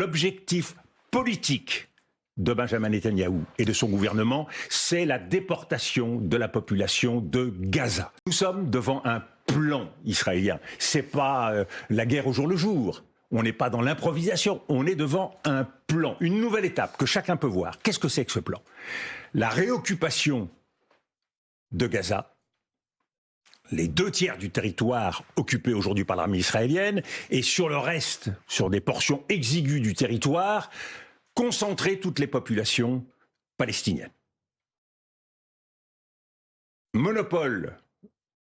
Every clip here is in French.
L'objectif politique de Benjamin Netanyahou et de son gouvernement, c'est la déportation de la population de Gaza. Nous sommes devant un plan israélien. C'est pas la guerre au jour le jour. On n'est pas dans l'improvisation. On est devant un plan, une nouvelle étape que chacun peut voir. Qu'est-ce que c'est que ce plan? La réoccupation de Gaza, les 2/3 du territoire occupé aujourd'hui par l'armée israélienne, et sur le reste, sur des portions exiguës du territoire, concentrer toutes les populations palestiniennes. Monopole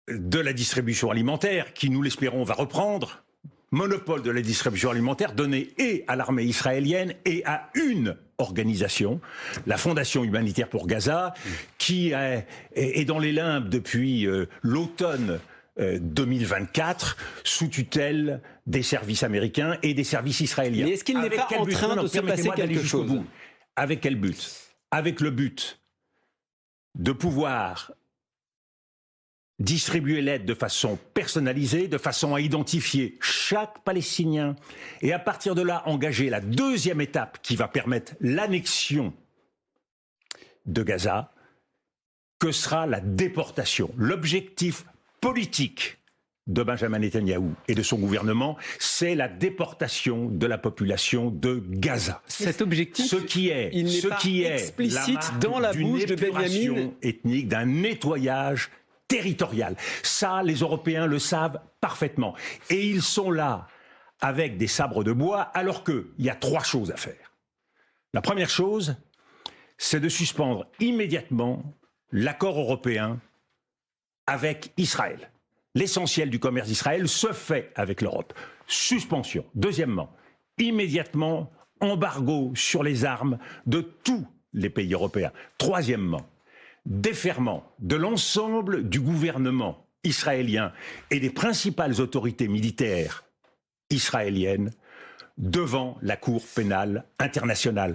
de la distribution alimentaire, qui, nous l'espérons, va reprendre. Monopole de la distribution alimentaire donné et à l'armée israélienne et à une organisation, la Fondation humanitaire pour Gaza, qui est dans les limbes depuis l'automne 2024, sous tutelle des services américains et des services israéliens. Mais est-ce qu'il n'est pas en train de se passer quelque chose? Avec quel but? Avec le but de pouvoir distribuer l'aide de façon personnalisée, de façon à identifier chaque Palestinien, et à partir de là, engager la deuxième étape qui va permettre l'annexion de Gaza, que sera la déportation. L'objectif politique de Benjamin Netanyahou et de son gouvernement, c'est la déportation de la population de Gaza. Cet objectif, il n'est pas explicite dans la bouche de Benjamin ethnique, d'un nettoyage territorial. Ça, les Européens le savent parfaitement. Et ils sont là avec des sabres de bois, alors qu'il y a 3 choses à faire. La première chose, c'est de suspendre immédiatement l'accord européen avec Israël. L'essentiel du commerce d'Israël se fait avec l'Europe. Suspension. Deuxièmement, immédiatement, embargo sur les armes de tous les pays européens. Troisièmement, déferment de l'ensemble du gouvernement israélien et des principales autorités militaires israéliennes devant la Cour pénale internationale.